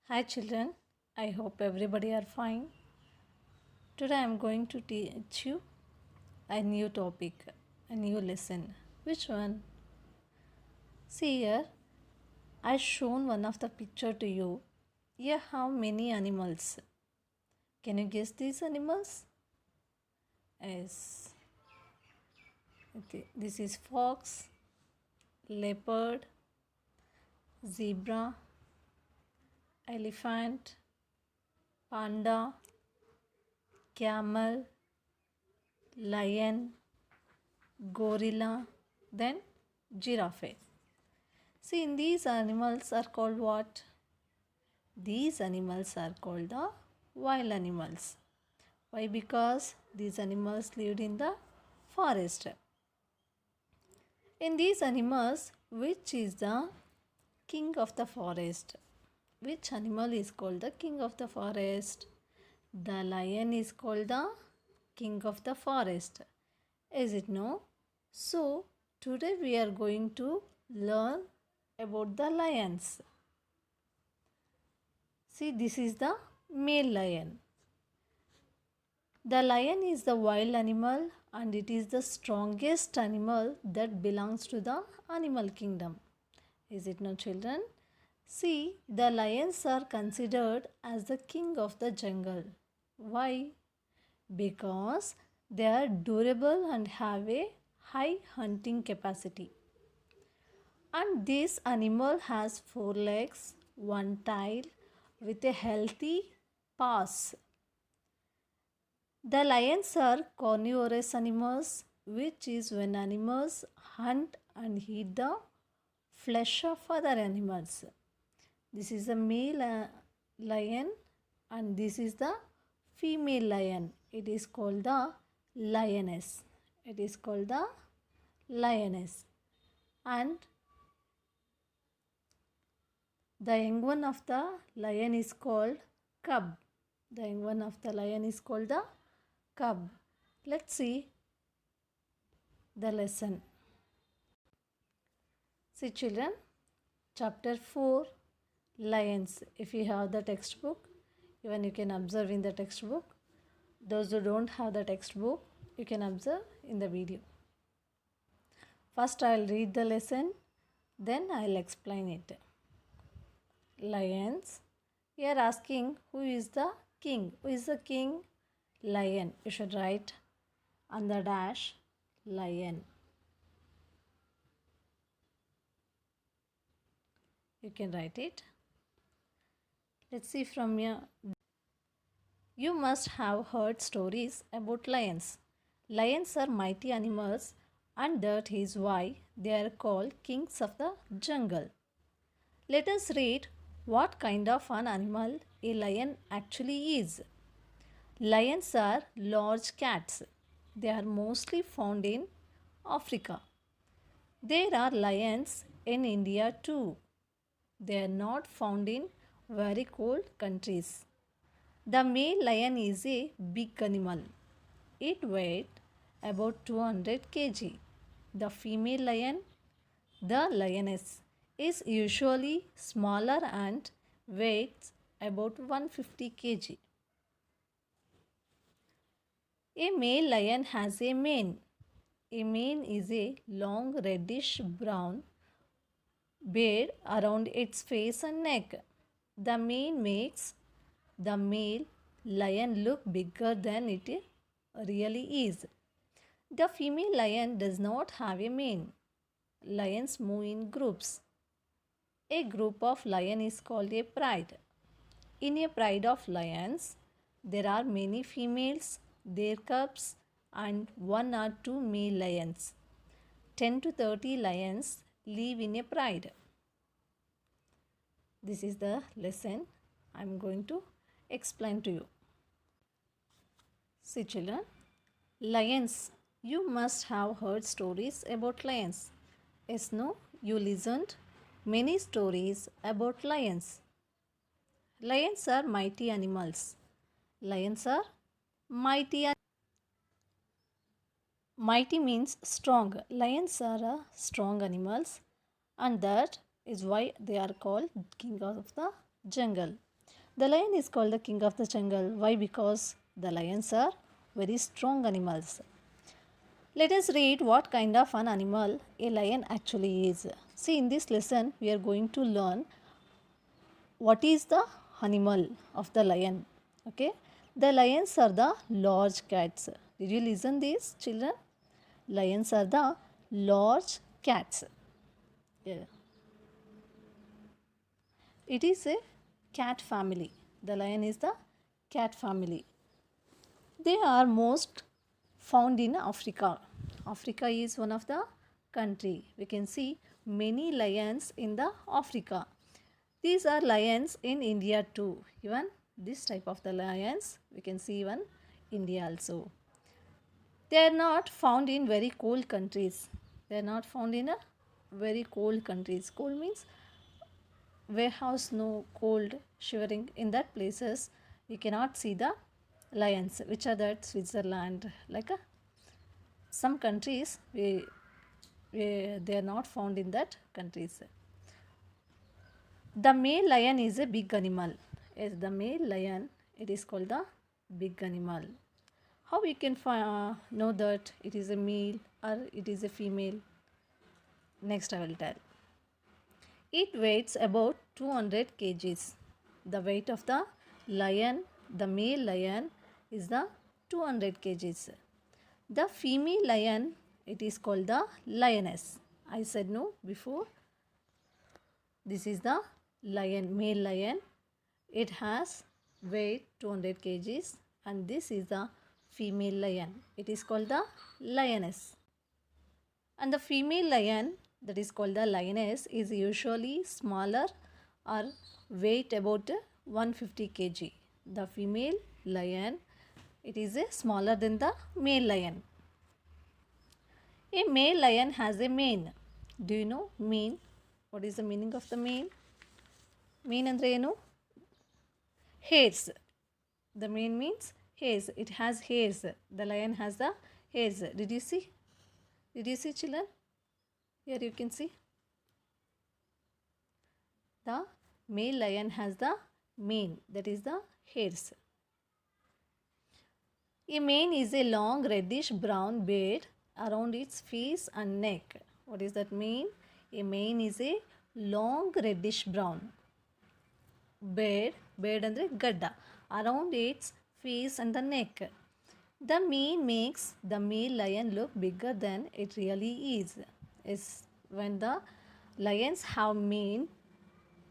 Hi children, I hope everybody are fine. Today I am going to teach you a new topic, a new lesson. Which one? See here, I shown one of the picture to you. Here how many animals? Can you guess these animals? Yes. Okay. This is fox, leopard, zebra, elephant, panda, camel, lion, gorilla, then giraffe. See, in these animals are called what? These animals are called the wild animals. Why? Because these animals lived in the forest. In these animals, which is the king of the forest? Which animal is called the king of the forest? The lion is called the king of the forest. Is it no? So, today we are going to learn about the lions. See, this is the male lion. The lion is the wild animal and it is the strongest animal that belongs to the animal kingdom. Is it not, children? See, the lions are considered as the king of the jungle. Why? Because they are durable and have a high hunting capacity. And this animal has four legs, one tail with a healthy paws. The lions are carnivorous animals, which is when animals hunt and eat the flesh of other animals. This is the male lion and this is the female lion. It is called the lioness. It is called the lioness. And the young one of the lion is called cub. The young one of the lion is called the cub. Let's see the lesson. See children, chapter 4, lions. If you have the textbook, even you can observe in the textbook. Those who don't have the textbook, you can observe in the video. First I'll read the lesson, then I'll explain it. Lions. We are asking who is the king? Who is the king? Lion. You should write on the dash lion. You can write it. Let's see from here. You must have heard stories about lions. Lions are mighty animals, and that is why they are called kings of the jungle. Let us read what kind of an animal a lion actually is. Lions are large cats. They are mostly found in Africa. There are lions in India too. They are not found in very cold countries. The male lion is a big animal. It weighs about 200 kg. The female lion, the lioness, is usually smaller and weighs about 150 kg. A male lion has a mane. A mane is a long reddish brown beard around its face and neck. The mane makes the male lion look bigger than it really is. The female lion does not have a mane. Lions move in groups. A group of lion is called a pride. In a pride of lions, there are many females, their cubs, and one or two male lions. 10 to 30 lions live in a pride. This is the lesson I am going to explain to you. See children, lions. You must have heard stories about lions. Yes, no, you listened many stories about lions. Lions are mighty animals. Lions are mighty. Mighty means strong. Lions are strong animals, and that is why they are called king of the jungle. The lion is called the king of the jungle. Why? Because the lions are very strong animals. Let us read what kind of an animal a lion actually is. See, in this lesson, we are going to learn what is the animal of the lion. Okay, the lions are the large cats. Did you listen this, children? Lions are the large cats. Yeah. It is a cat family. The lion is the cat family. They are most found in Africa. Africa is one of the country. We can see many lions in the Africa. These are lions in India too. Even this type of the lions we can see even India also. They are not found in very cold countries. They are not found in a very cold countries. Cold means warehouse snow, cold, shivering. In that places we cannot see the lions, which are that Switzerland, like some countries they are not found in that countries. The male lion is a big animal. Yes, the male lion, it is called the big animal. How we can know that it is a male or it is a female? Next I will tell. It weighs about 200 kgs. The weight of the lion, the male lion, is the 200 kgs. The female lion, it is called the lioness. I said no before. This is the lion, male lion. It has weight 200 kgs, and this is the female lion. It is called the lioness. And the female lion, that is called the lioness, is usually smaller or weight about 150 kg. The female lion, it is smaller than the male lion. A male lion has a mane. Do you know mane? What is the meaning of the mane? Mane andre ಏನು? Hairs. The mane means hairs. It has hairs. The lion has the hairs. Did you see? Did you see, children? Here you can see. The male lion has the mane. That is the hairs. A mane is a long reddish brown beard around its face and neck. What is that mane? A mane is a long reddish brown beard andre gadda around its face and the neck. The mane makes the male lion look bigger than it really is. When the lions have mane,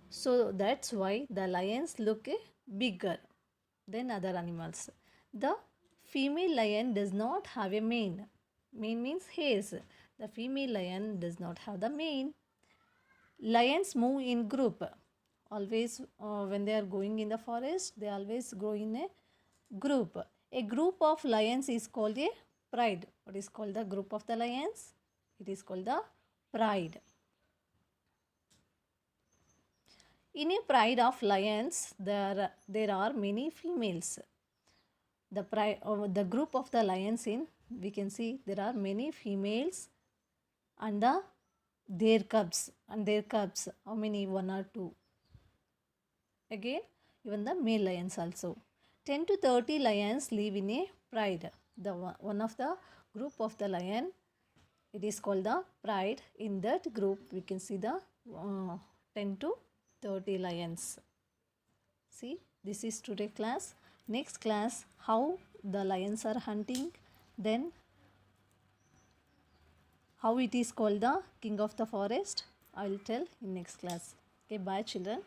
so that's why the lions look bigger than other animals. The female lion does not have a mane. Mane means hairs. The female lion does not have the mane. Lions move in group. Always when they are going in the forest, they always go in a group. A group of lions is called a pride. What is called the group of the lions? It is called the pride. In a pride of lions, there are many females. The group of the lions we can see there are many females and their cubs. How many? 1 or 2. Again, even the male lions also. 10 to 30 lions live in a pride. One of the group of the lion, it is called the pride. In that group, we can see the 10 to 30 lions. See, this is today class. Next class, how the lions are hunting. Then, how it is called the king of the forest. I will tell in next class. Okay, bye children.